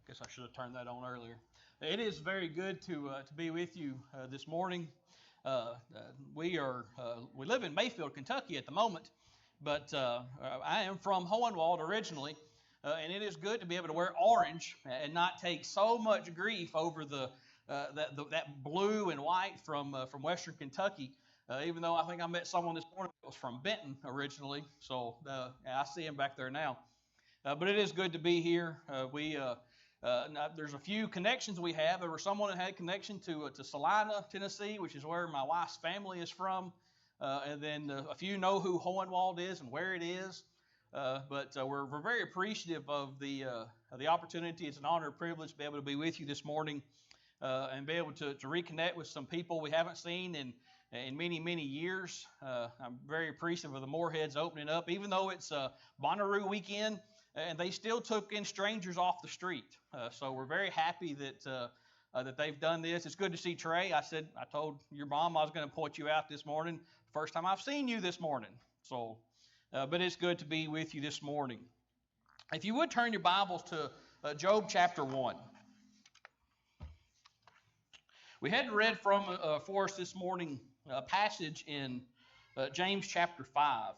Guess I should have turned that on earlier. It is very good to be with you this morning. We live in Mayfield, Kentucky at the moment, but I am from Hohenwald originally, and it is good to be able to wear orange and not take so much grief over that blue and white from Western Kentucky. Even though I think I met someone this morning that was from Benton originally, so I see him back there now. But it is good to be here. There's a few connections we have. There was someone that had connection to Salina, Tennessee, which is where my wife's family is from. And then a few know who Hohenwald is and where it is. But we're very appreciative of the opportunity. It's an honor and privilege to be able to be with you this morning and be able to reconnect with some people we haven't seen in many, many years. I'm very appreciative of the Moorheads opening up, even though it's Bonnaroo weekend. And they still took in strangers off the street. So we're very happy that they've done this. It's good to see Trey. I told your mom I was going to point you out this morning. First time I've seen you this morning. So, but it's good to be with you this morning. If you would turn your Bibles to Job chapter 1. We had read for us this morning a passage in James chapter 5.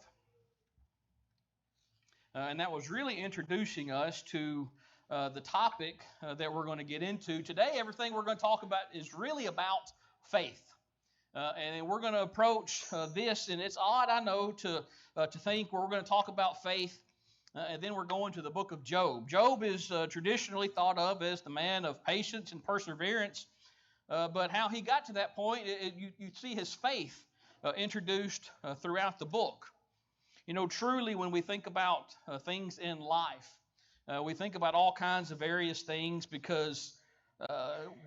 And that was really introducing us to the topic that we're going to get into. Today, everything we're going to talk about is really about faith. And we're going to approach this, and it's odd, I know, to think we're going to talk about faith, and then we're going to the book of Job. Job is traditionally thought of as the man of patience and perseverance, but how he got to that point, you see his faith introduced throughout the book. You know, truly, when we think about things in life, we think about all kinds of various things because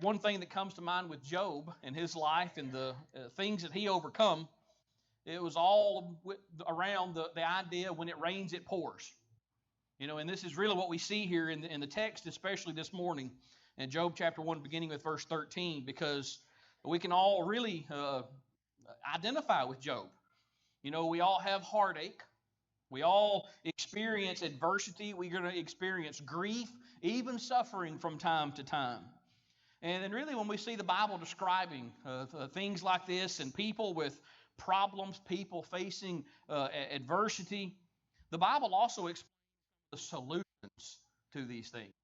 one thing that comes to mind with Job and his life and the things that he overcome, it was all around the idea when it rains, it pours. You know, and this is really what we see here in the text, especially this morning in Job chapter 1, beginning with verse 13, because we can all really identify with Job. You know, we all have heartache. We all experience adversity. We're going to experience grief, even suffering from time to time. And then really when we see the Bible describing things like this and people with problems, people facing adversity, the Bible also explains the solutions to these things.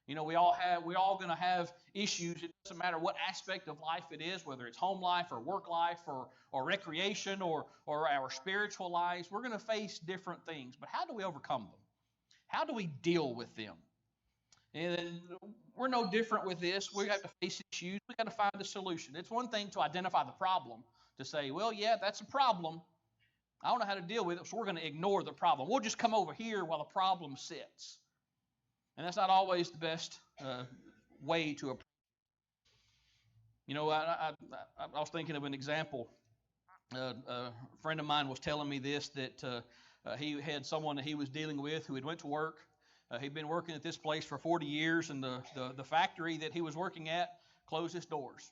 You know, we're all going to have issues. It doesn't matter what aspect of life it is, whether it's home life or work life or recreation or our spiritual lives. We're going to face different things. But how do we overcome them? How do we deal with them? And we're no different with this. We have to face issues. We got to find a solution. It's one thing to identify the problem, to say, well, yeah, that's a problem. I don't know how to deal with it, so we're going to ignore the problem. We'll just come over here while the problem sits. And that's not always the best way to approach it. You know, I was thinking of an example. A friend of mine was telling me this, that he had someone that he was dealing with who had went to work. He'd been working at this place for 40 years, and the factory that he was working at closed its doors.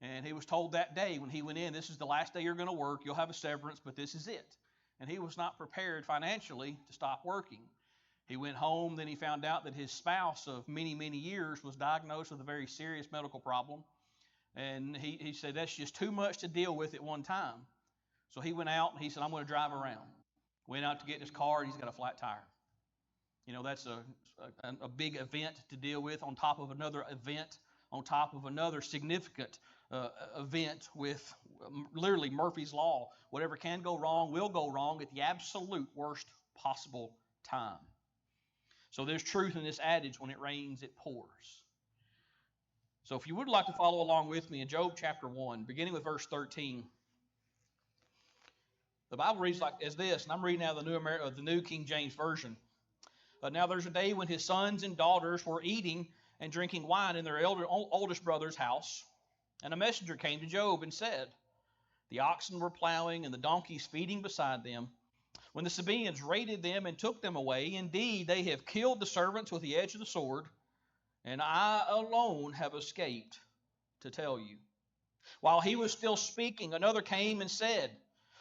And he was told that day when he went in, this is the last day you're going to work. You'll have a severance, but this is it. And he was not prepared financially to stop working. He went home, then he found out that his spouse of many, many years was diagnosed with a very serious medical problem. And he said, that's just too much to deal with at one time. So he went out and he said, I'm going to drive around. Went out to get in his car and he's got a flat tire. You know, that's a big event to deal with on top of another event, on top of another significant event with literally Murphy's Law. Whatever can go wrong will go wrong at the absolute worst possible time. So there's truth in this adage, when it rains, it pours. So if you would like to follow along with me in Job chapter 1, beginning with verse 13, the Bible reads like as this, and I'm reading out of the New King James Version. Now there's a day when his sons and daughters were eating and drinking wine in their oldest brother's house, and a messenger came to Job and said, the oxen were plowing and the donkeys feeding beside them, when the Sabaeans raided them and took them away. Indeed, they have killed the servants with the edge of the sword, and I alone have escaped to tell you. While he was still speaking, another came and said,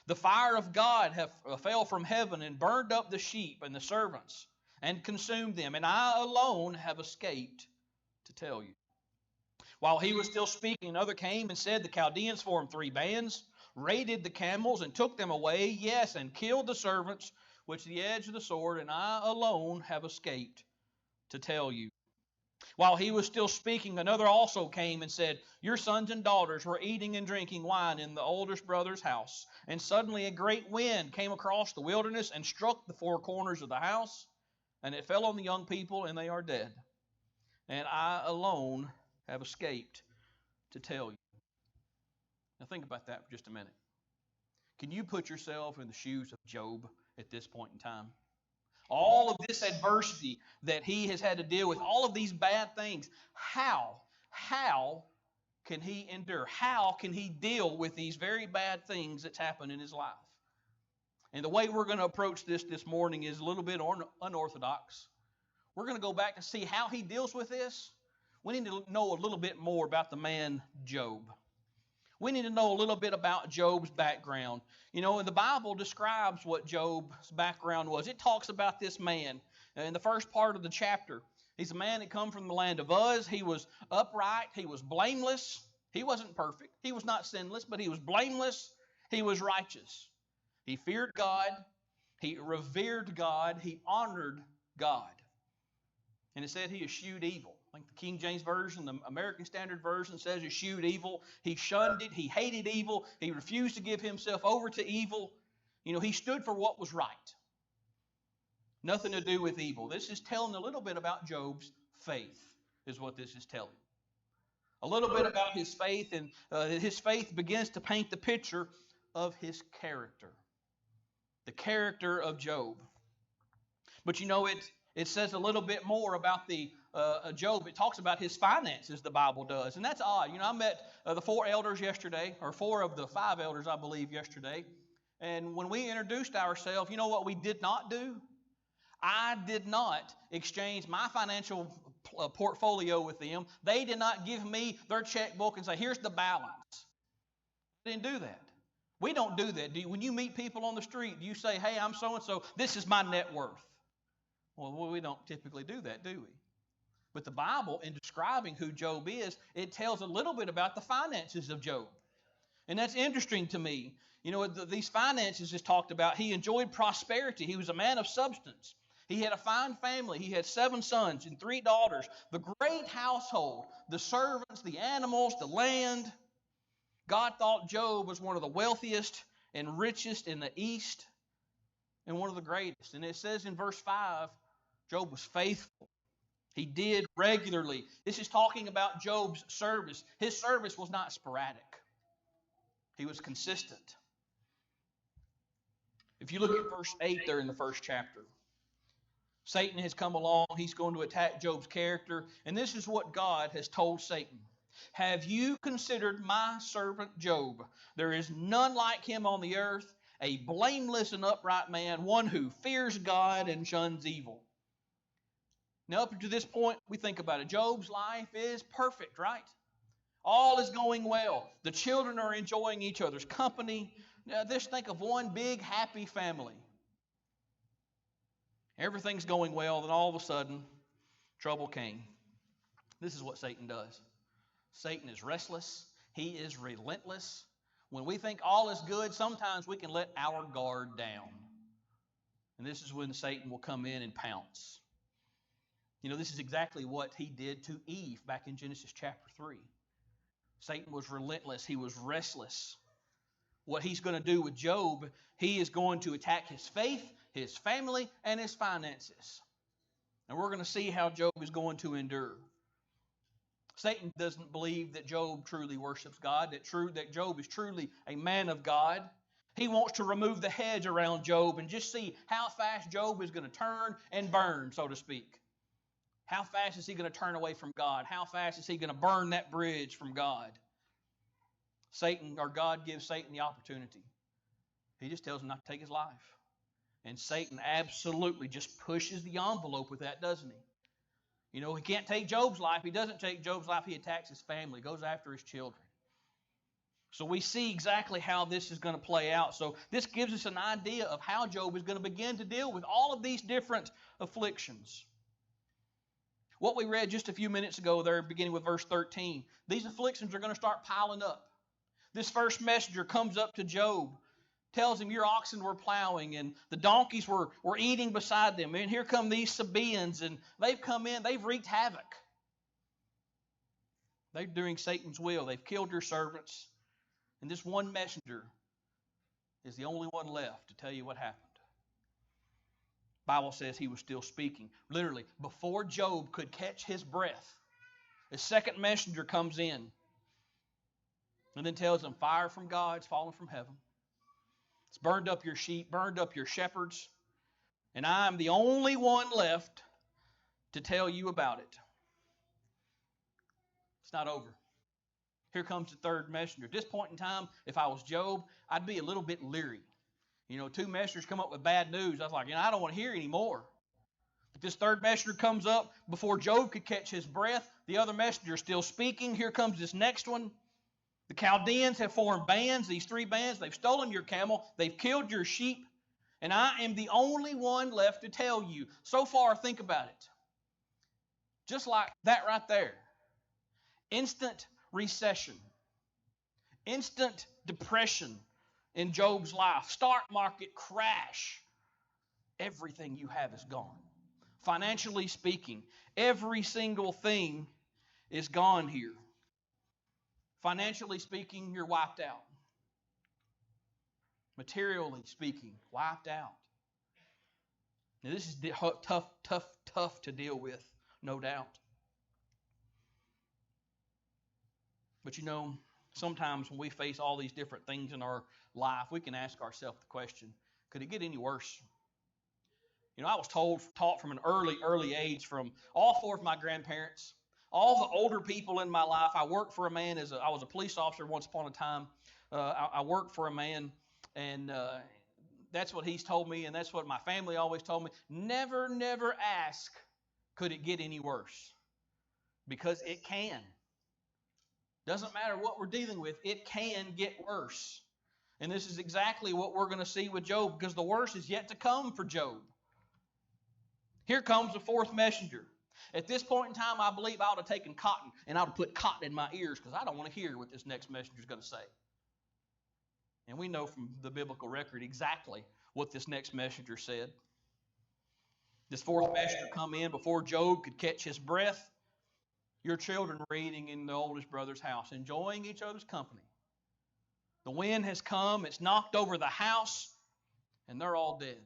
the fire of God fell from heaven and burned up the sheep and the servants, and consumed them, and I alone have escaped to tell you. While he was still speaking, another came and said, the Chaldeans formed 3 bands, raided the camels, and took them away, yes, and killed the servants with the edge of the sword, and I alone have escaped to tell you. While he was still speaking, another also came and said, your sons and daughters were eating and drinking wine in the oldest brother's house. And suddenly a great wind came across the wilderness and struck the 4 corners of the house, and it fell on the young people, and they are dead. And I alone have escaped to tell you. Now think about that for just a minute. Can you put yourself in the shoes of Job at this point in time? All of this adversity that he has had to deal with, all of these bad things, how can he endure? How can he deal with these very bad things that's happened in his life? And the way we're going to approach this morning is a little bit unorthodox. We're going to go back to see how he deals with this. We need to know a little bit more about the man Job. We need to know a little bit about Job's background. You know, the Bible describes what Job's background was. It talks about this man in the first part of the chapter. He's a man that come from the land of Uz. He was upright. He was blameless. He wasn't perfect. He was not sinless, but he was blameless. He was righteous. He feared God. He revered God. He honored God. And it said he eschewed evil. Like the King James Version, the American Standard Version says eschewed evil. He shunned it. He hated evil. He refused to give himself over to evil. You know, he stood for what was right. Nothing to do with evil. This is telling a little bit about Job's faith, is what this is telling. A little bit about his faith, and his faith begins to paint the picture of his character. The character of Job. But you know, it says a little bit more about the Job. It talks about his finances, the Bible does. And that's odd. You know, I met the 4 elders yesterday, or 4 of the 5 elders, I believe, yesterday. And when we introduced ourselves, you know what we did not do? I did not exchange my financial portfolio with them. They did not give me their checkbook and say, here's the balance. They didn't do that. We don't do that. When you meet people on the street, do you say, hey, I'm so-and-so, this is my net worth? Well, we don't typically do that, do we? But the Bible, in describing who Job is, it tells a little bit about the finances of Job. And that's interesting to me. You know, these finances is talked about. He enjoyed prosperity. He was a man of substance. He had a fine family. He had 7 sons and 3 daughters. The great household, the servants, the animals, the land. God thought Job was one of the wealthiest and richest in the East and one of the greatest. And it says in verse 5, Job was faithful. He did regularly. This is talking about Job's service. His service was not sporadic. He was consistent. If you look at verse 8 there in the first chapter, Satan has come along. He's going to attack Job's character. And this is what God has told Satan. Have you considered my servant Job? There is none like him on the earth, a blameless and upright man, one who fears God and shuns evil. Now, up to this point, we think about it. Job's life is perfect, right? All is going well. The children are enjoying each other's company. Now, just think of one big, happy family. Everything's going well, then all of a sudden, trouble came. This is what Satan does. Satan is restless. He is relentless. When we think all is good, sometimes we can let our guard down. And this is when Satan will come in and pounce. You know, this is exactly what he did to Eve back in Genesis chapter 3. Satan was relentless. He was restless. What he's going to do with Job, he is going to attack his faith, his family, and his finances. And we're going to see how Job is going to endure. Satan doesn't believe that Job truly worships God, that Job is truly a man of God. He wants to remove the hedge around Job and just see how fast Job is going to turn and burn, so to speak. How fast is he going to turn away from God? How fast is he going to burn that bridge from God? Satan, or God, gives Satan the opportunity. He just tells him not to take his life. And Satan absolutely just pushes the envelope with that, doesn't he? You know, he can't take Job's life. He doesn't take Job's life. He attacks his family, goes after his children. So we see exactly how this is going to play out. So this gives us an idea of how Job is going to begin to deal with all of these different afflictions. What we read just a few minutes ago there, beginning with verse 13, these afflictions are going to start piling up. This first messenger comes up to Job, tells him, your oxen were plowing, and the donkeys were eating beside them. And here come these Sabaeans, and they've come in, they've wreaked havoc. They're doing Satan's will. They've killed your servants. And this one messenger is the only one left to tell you what happened. The Bible says he was still speaking. Literally, before Job could catch his breath, a second messenger comes in and then tells him, fire from God's fallen from heaven. It's burned up your sheep, burned up your shepherds, and I'm the only one left to tell you about it. It's not over. Here comes the third messenger. At this point in time, if I was Job, I'd be a little bit leery. Two messengers come up with bad news. I was like, I don't want to hear anymore. But this third messenger comes up before Job could catch his breath. The other messenger is still speaking. Here comes this next one. The Chaldeans have formed bands, these three bands. They've stolen your camel. They've killed your sheep. And I am the only one left to tell you. So far, think about it. Just like that right there. Instant recession, instant depression in Job's life, stock market crash. Everything you have is gone. Financially speaking, every single thing is gone here. Financially speaking, you're wiped out. Materially speaking, wiped out. Now, this is tough to deal with, no doubt. But sometimes when we face all these different things in our life, we can ask ourselves the question, could it get any worse? I was taught from an early age from all four of my grandparents, all the older people in my life. I worked for a man I was a police officer once upon a time. I worked for a man, and that's what he's told me, and that's what my family always told me. Never ask, could it get any worse? Because it can. Doesn't matter what we're dealing with, it can get worse. And this is exactly what we're going to see with Job, because the worst is yet to come for Job. Here comes the fourth messenger. At this point in time, I believe I would have taken cotton, and I would have put cotton in my ears, because I don't want to hear what this next messenger is going to say. And we know from the biblical record exactly what this next messenger said. This fourth messenger come in before Job could catch his breath. Your children were eating in the oldest brother's house, enjoying each other's company. The wind has come, it's knocked over the house, and they're all dead.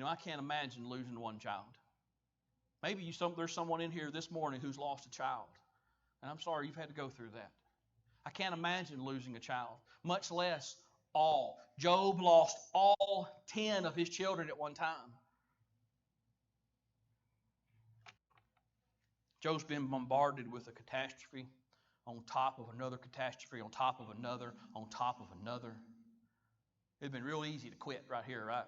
I can't imagine losing one child. Maybe there's someone in here this morning who's lost a child. And I'm sorry you've had to go through that. I can't imagine losing a child, much less all. Job lost all 10 of his children at one time. Job's been bombarded with a catastrophe on top of another catastrophe, on top of another, on top of another. It'd been real easy to quit right here, right?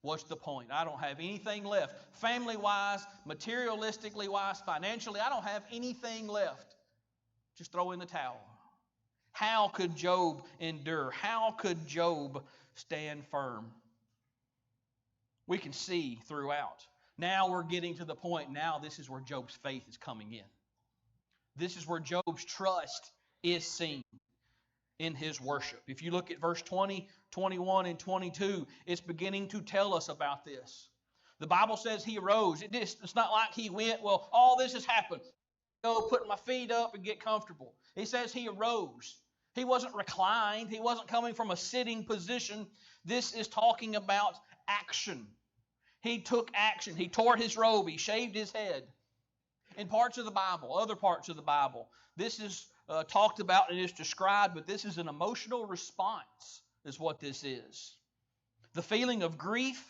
What's the point? I don't have anything left. Family-wise, materialistically-wise, financially, I don't have anything left. Just throw in the towel. How could Job endure? How could Job stand firm? We can see throughout. Now we're getting to the point, now this is where Job's faith is coming in. This is where Job's trust is seen in his worship. If you look at verse 20, 21, and 22, it's beginning to tell us about this. The Bible says he arose. It's not like he went, well, all this has happened. Go put my feet up and get comfortable. It says he arose. He wasn't reclined. He wasn't coming from a sitting position. This is talking about action. He took action. He tore his robe. He shaved his head. In parts of the Bible, other parts of the Bible, this is talked about and is described, but this is an emotional response is what this is. The feeling of grief,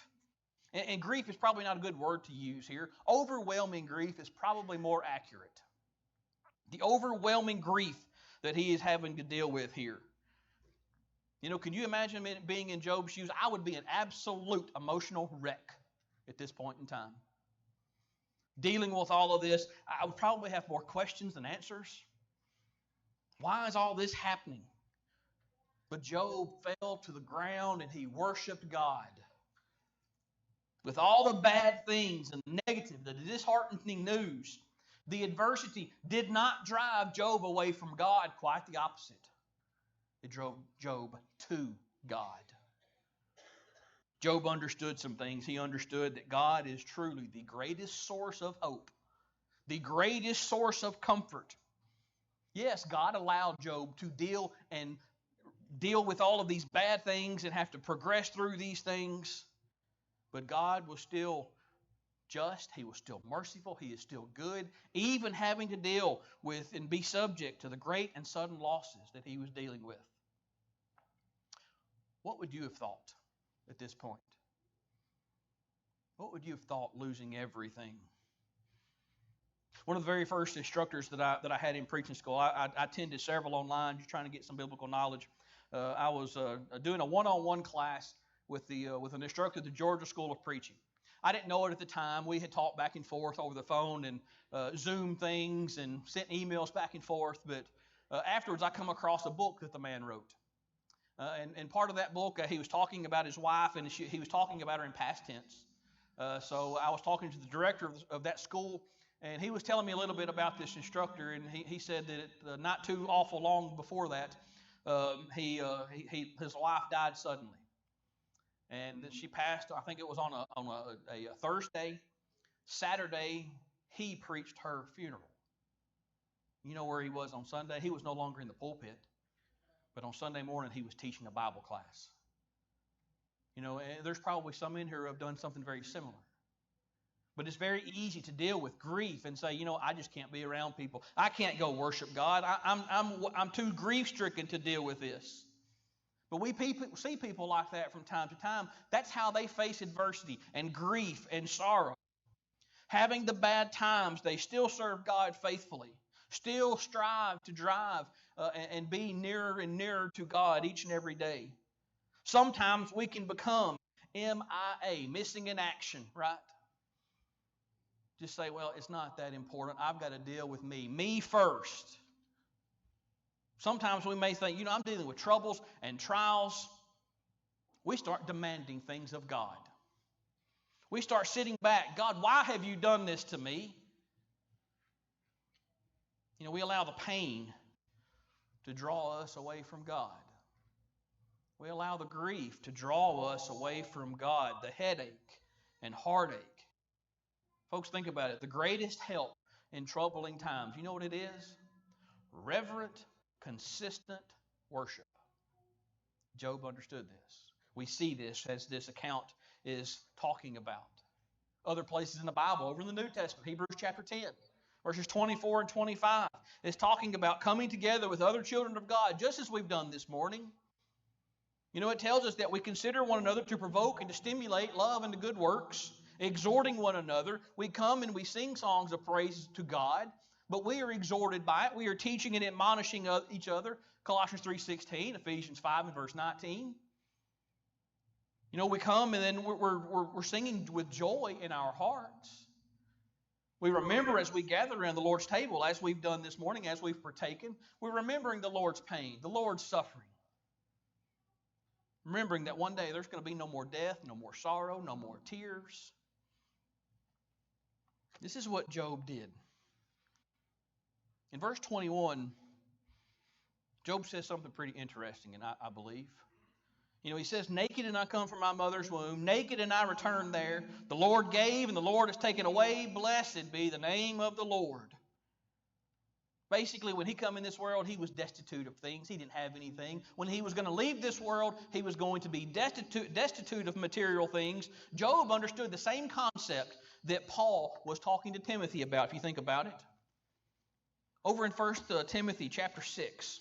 and grief is probably not a good word to use here. Overwhelming grief is probably more accurate. The overwhelming grief that he is having to deal with here. Can you imagine being in Job's shoes? I would be an absolute emotional wreck at this point in time. Dealing with all of this, I would probably have more questions than answers. Why is all this happening? But Job fell to the ground and he worshiped God. With all the bad things and the negative, the disheartening news, the adversity did not drive Job away from God. Quite the opposite. It drove Job to God. Job understood some things. He understood that God is truly the greatest source of hope, the greatest source of comfort. Yes, God allowed Job to deal with all of these bad things and have to progress through these things. But God was still just. He was still merciful. He is still good, even having to deal with and be subject to the great and sudden losses that he was dealing with. What would you have thought at this point? What would you have thought losing everything? One of the very first instructors that I had in preaching school, I attended several online, just trying to get some biblical knowledge. I was doing a one-on-one class with an instructor at the Georgia School of Preaching. I didn't know it at the time. We had talked back and forth over the phone and Zoom things and sent emails back and forth. But afterwards, I come across a book that the man wrote. And part of that book, he was talking about his wife, and he was talking about her in past tense. So I was talking to the director of that school, and he was telling me a little bit about this instructor, and he said that not too awful long before that, his wife died suddenly. And she passed, I think it was on a Thursday. Saturday, he preached her funeral. You know where he was on Sunday? He was no longer in the pulpit. But on Sunday morning, he was teaching a Bible class. You know, and there's probably some in here who have done something very similar. But it's very easy to deal with grief and say, you know, I just can't be around people. I can't go worship God. I'm too grief-stricken to deal with this. But we see people like that from time to time. That's how they face adversity and grief and sorrow. Having the bad times, they still serve God faithfully. Still strive to drive and be nearer and nearer to God each and every day. Sometimes we can become MIA, missing in action, right? Just say, well, it's not that important. I've got to deal with me first. Sometimes we may think, you know, I'm dealing with troubles and trials. We start demanding things of God. We start sitting back. God, why have you done this to me? You know, we allow the pain to draw us away from God. We allow the grief to draw us away from God, the headache and heartache. Folks, think about it. The greatest help in troubling times, you know what it is? Reverent, consistent worship. Job understood this. We see this as this account is talking about. Other places in the Bible, over in the New Testament, Hebrews chapter 10, verses 24 and 25, is talking about coming together with other children of God, just as we've done this morning. You know, it tells us that we consider one another to provoke and to stimulate love and to good works, exhorting one another. We come and we sing songs of praise to God, but we are exhorted by it. We are teaching and admonishing each other. Colossians 3:16, Ephesians 5 and verse 19. You know, we come and then we're singing with joy in our hearts. We remember as we gather around the Lord's table, as we've done this morning, as we've partaken, we're remembering the Lord's pain, the Lord's suffering. Remembering that one day there's going to be no more death, no more sorrow, no more tears. This is what Job did. In verse 21, Job says something pretty interesting, and I believe. You know, he says, naked and I come from my mother's womb, naked and I return there. The Lord gave and the Lord has taken away. Blessed be the name of the Lord. Basically, when he come in this world, he was destitute of things. He didn't have anything. When he was going to leave this world, he was going to be destitute of material things. Job understood the same concept that Paul was talking to Timothy about, if you think about it. Over in 1 Timothy chapter 6.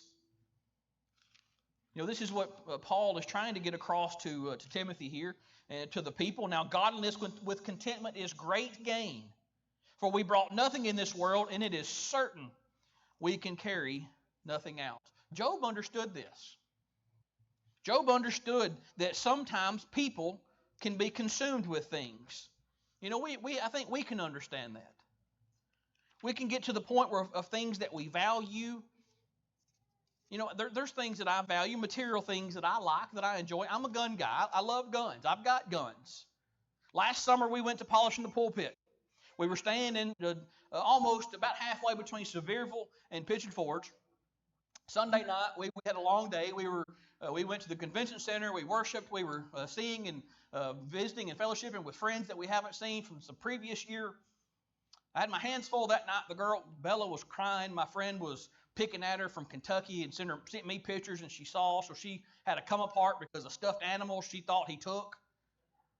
You know, this is what Paul is trying to get across to Timothy here and to the people. Now, godliness with contentment is great gain. For we brought nothing in this world, and it is certain we can carry nothing out. Job understood this. Job understood that sometimes people can be consumed with things. You know, I think we can understand that. We can get to the point of things that we value, There's things that I value, material things that I like, that I enjoy. I'm a gun guy. I love guns. I've got guns. Last summer, we went to polishing the pulpit. We were staying in almost about halfway between Sevierville and Pigeon Forge. Sunday night, we had a long day. We went to the convention center. We worshiped. We were seeing and visiting and fellowshipping with friends that we haven't seen from the previous year. I had my hands full that night. The girl, Bella, was crying. My friend was picking at her from Kentucky and sent me pictures, and she saw, so she had to come apart because of stuffed animals she thought he took.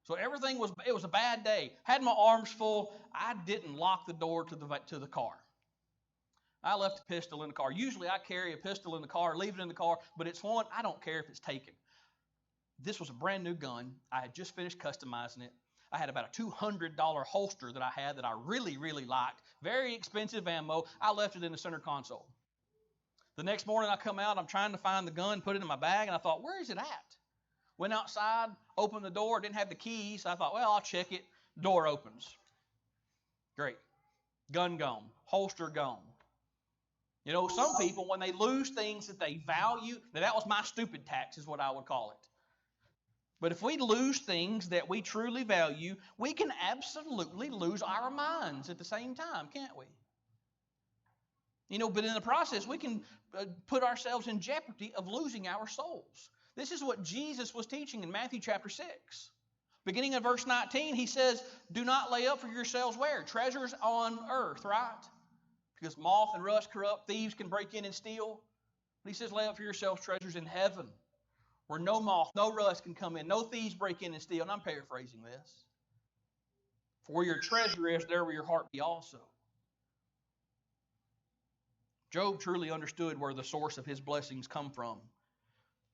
So it was a bad day. Had my arms full. I didn't lock the door to the car. I left a pistol in the car. Usually I carry a pistol in the car, leave it in the car, but it's one, I don't care if it's taken. This was a brand new gun. I had just finished customizing it. I had about a $200 holster that I had that I really, really liked. Very expensive ammo. I left it in the center console. The next morning I come out, I'm trying to find the gun, put it in my bag, and I thought, where is it at? Went outside, opened the door, didn't have the keys. I thought, well, I'll check it. Door opens. Great. Gun gone. Holster gone. Some people, when they lose things that they value, now that was my stupid tax is what I would call it. But if we lose things that we truly value, we can absolutely lose our minds at the same time, can't we? But in the process, we can put ourselves in jeopardy of losing our souls. This is what Jesus was teaching in Matthew chapter 6. Beginning in verse 19, he says, do not lay up for yourselves where? Treasures on earth, right? Because moth and rust corrupt, thieves can break in and steal. But he says, lay up for yourselves treasures in heaven, where no moth, no rust can come in, no thieves break in and steal. And I'm paraphrasing this. For where your treasure is, there will your heart be also. Job truly understood where the source of his blessings come from.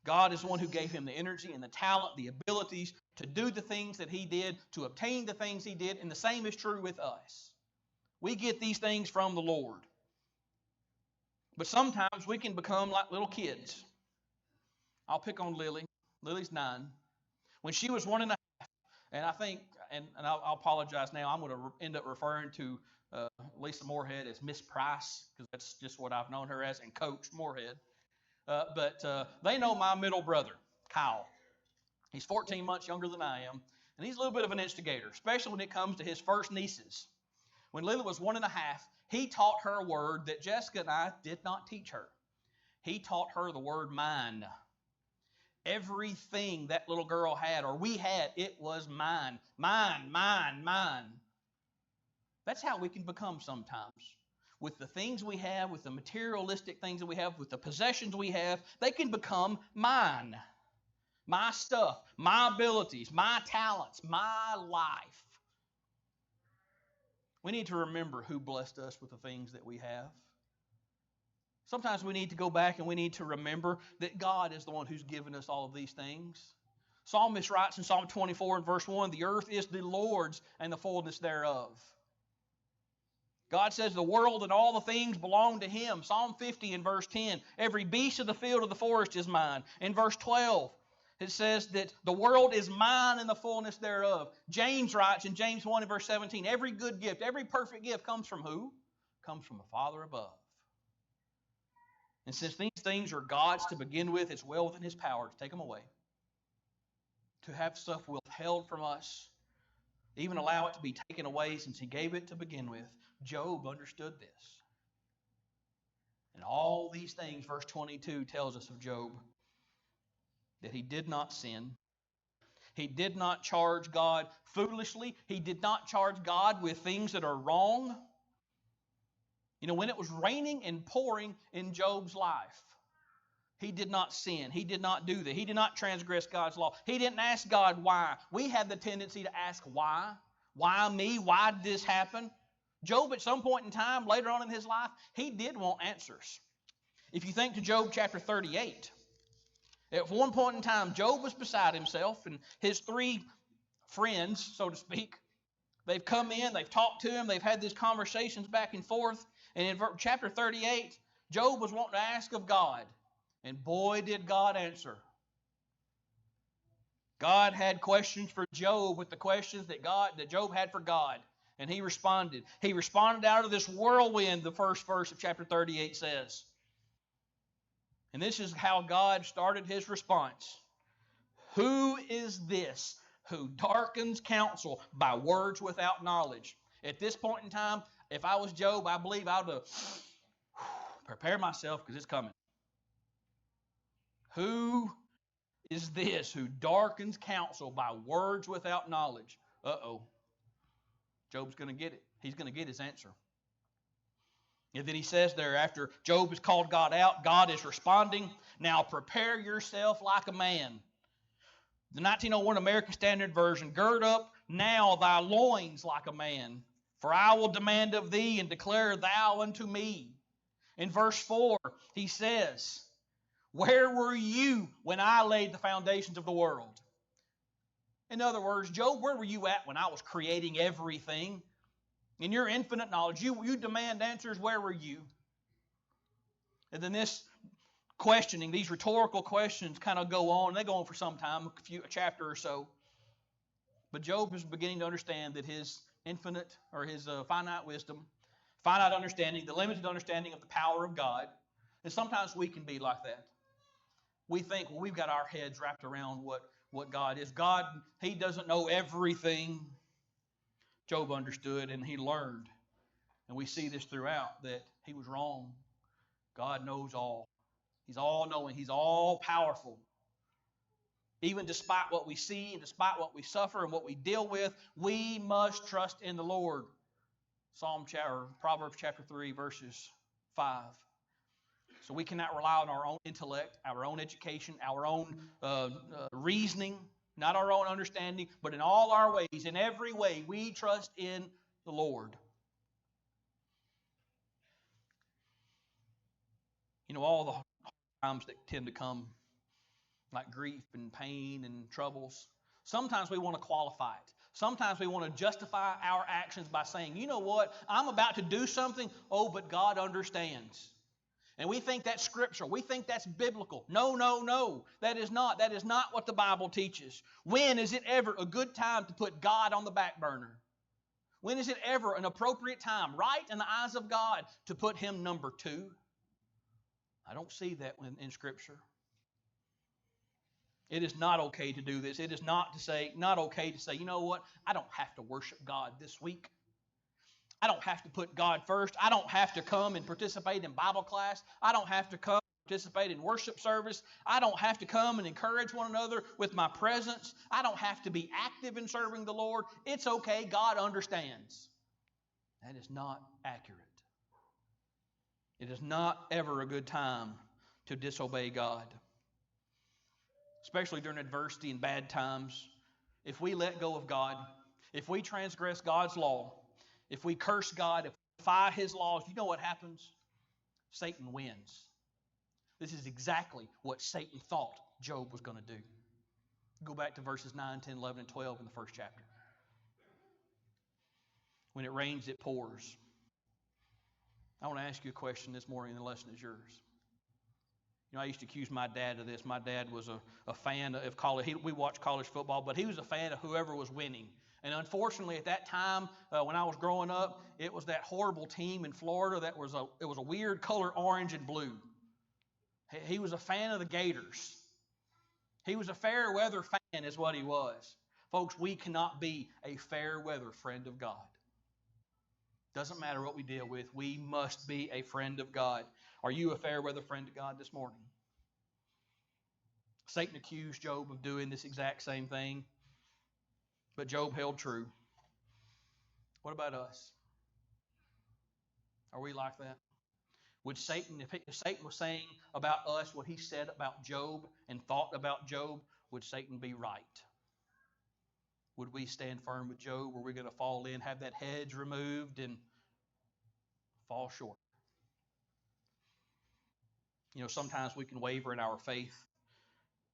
God is the one who gave him the energy and the talent, the abilities to do the things that he did, to obtain the things he did, and the same is true with us. We get these things from the Lord. But sometimes we can become like little kids. I'll pick on Lily. Lily's 9. When she was 1.5, and I think, and I'll apologize now, I'm going to end up referring to Lisa Moorhead as Miss Price, because that's just what I've known her as, and Coach Moorhead. But they know my middle brother, Kyle. He's 14 months younger than I am, and he's a little bit of an instigator, especially when it comes to his first nieces. When Lily was 1.5, he taught her a word that Jessica and I did not teach her. He taught her the word mine. Everything that little girl had, or we had, it was mine. Mine, mine, mine. That's how we can become sometimes. With the things we have, with the materialistic things that we have, with the possessions we have, they can become mine. My stuff, my abilities, my talents, my life. We need to remember who blessed us with the things that we have. Sometimes we need to go back and we need to remember that God is the one who's given us all of these things. Psalmist writes in Psalm 24 and verse 1, the earth is the Lord's and the fullness thereof. God says the world and all the things belong to Him. Psalm 50 in verse 10, every beast of the field of the forest is mine. In verse 12, it says that the world is mine and the fullness thereof. James writes in James 1 and verse 17, every good gift, every perfect gift comes from who? Comes from the Father above. And since these things are God's to begin with, it's well within His power to take them away. To have stuff withheld from us, even allow it to be taken away since He gave it to begin with. Job understood this. And all these things, verse 22 tells us of Job, that he did not sin. He did not charge God foolishly. He did not charge God with things that are wrong. When it was raining and pouring in Job's life, he did not sin. He did not do that. He did not transgress God's law. He didn't ask God why. We have the tendency to ask why. Why me? Why did this happen? Job, at some point in time, later on in his life, he did want answers. If you think to Job chapter 38, at one point in time, Job was beside himself, and his 3 friends, so to speak, they've come in, they've talked to him, they've had these conversations back and forth. And in chapter 38, Job was wanting to ask of God. And boy, did God answer. God had questions for Job with the questions that Job had for God. And he responded. He responded out of this whirlwind, the first verse of chapter 38 says. And this is how God started his response. Who is this who darkens counsel by words without knowledge? At this point in time, if I was Job, I believe I would have prepared myself because it's coming. Who is this who darkens counsel by words without knowledge? Uh-oh. Job's going to get it. He's going to get his answer. And then he says there, after Job has called God out, God is responding, now prepare yourself like a man. The 1901 American Standard Version, gird up now thy loins like a man, for I will demand of thee and declare thou unto me. In verse 4, he says, where were you when I laid the foundations of the world? In other words, Job, where were you at when I was creating everything? In your infinite knowledge, you demand answers, where were you? And then this questioning, these rhetorical questions kind of go on. They go on for some time, a chapter or so. But Job is beginning to understand that his infinite, or his finite wisdom, finite understanding, the limited understanding of the power of God, and sometimes we can be like that. We think, well, we've got our heads wrapped around what God is. God, he doesn't know everything. Job understood and he learned. And we see this throughout, that he was wrong. God knows all. He's all-knowing. He's all-powerful. Even despite what we see and despite what we suffer and what we deal with, we must trust in the Lord. Proverbs chapter 3, verses 5. So we cannot rely on our own intellect, our own education, our own reasoning, not our own understanding, but in all our ways, in every way, we trust in the Lord. You know, all the times that tend to come, like grief and pain and troubles, sometimes we want to qualify it. Sometimes we want to justify our actions by saying, you know what, I'm about to do something, oh, but God understands. And we think that's scriptural. We think that's biblical. No, no, no. That is not. That is not what the Bible teaches. When is it ever a good time to put God on the back burner? When is it ever an appropriate time, right in the eyes of God, to put him number 2? I don't see that in Scripture. It is not okay to do this. It is not okay to say, you know what, I don't have to worship God this week. I don't have to put God first. I don't have to come and participate in Bible class. I don't have to come and participate in worship service. I don't have to come and encourage one another with my presence. I don't have to be active in serving the Lord. It's okay. God understands. That is not accurate. It is not ever a good time to disobey God, especially during adversity and bad times. If we let go of God, if we transgress God's law, if we curse God, if we defy his laws, you know what happens? Satan wins. This is exactly what Satan thought Job was going to do. Go back to verses 9, 10, 11, and 12 in the first chapter. When it rains, it pours. I want to ask you a question this morning, and the lesson is yours. You know, I used to accuse my dad of this. My dad was a fan of college. We watched college football, but he was a fan of whoever was winning. And unfortunately, at that time, when I was growing up, it was that horrible team in Florida that was a weird color, orange and blue. He was a fan of the Gators. He was a fair weather fan is what he was. Folks, we cannot be a fair weather friend of God. Doesn't matter what we deal with. We must be a friend of God. Are you a fair weather friend of God this morning? Satan accused Job of doing this exact same thing, but Job held true. What about us? Are we like that? Would Satan, if Satan was saying about us what he said about Job and thought about Job, would Satan be right? Would we stand firm with Job, or are we going to fall in, have that hedge removed, and fall short? You know, sometimes we can waver in our faith.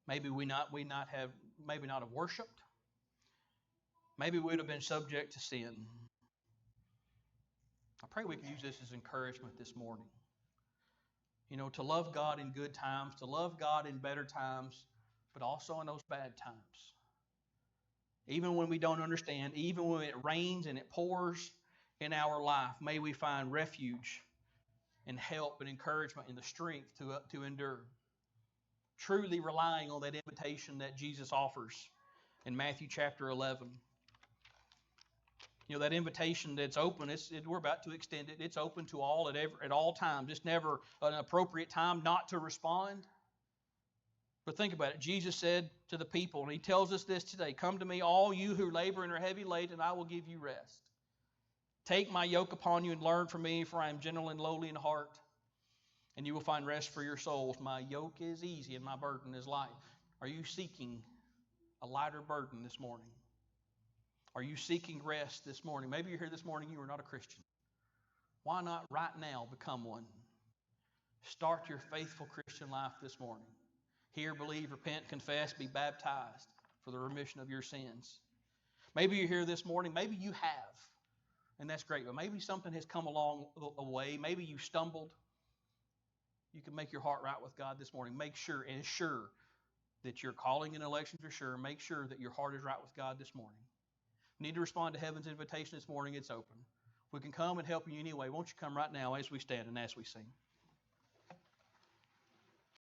Maybe we not have worshipped. Maybe we would have been subject to sin. I pray we can use this as encouragement this morning. You know, to love God in good times, to love God in better times, but also in those bad times. Even when we don't understand, even when it rains and it pours in our life, may we find refuge and help and encouragement and the strength to endure. truly relying on that invitation that Jesus offers in Matthew chapter 11. You know, that invitation that's open, we're about to extend it. It's open to all at all times. It's never an appropriate time not to respond. But think about it. Jesus said to the people, and he tells us this today, "Come to me, all you who labor and are heavy laden, and I will give you rest. Take my yoke upon you and learn from me, for I am gentle and lowly in heart, and you will find rest for your souls. My yoke is easy and my burden is light." Are you seeking a lighter burden this morning? Are you seeking rest this morning? Maybe you're here this morning, you are not a Christian. Why not right now become one? Start your faithful Christian life this morning. Hear, believe, repent, confess, be baptized for the remission of your sins. Maybe you're here this morning. Maybe you have, and that's great. But maybe something has come along a way. Maybe you stumbled. You can make your heart right with God this morning. Make sure and ensure that your calling and elections are sure. Make sure that your heart is right with God this morning. You need to respond to heaven's invitation this morning. It's open. If we can come and help you anyway, won't you come right now as we stand and as we sing?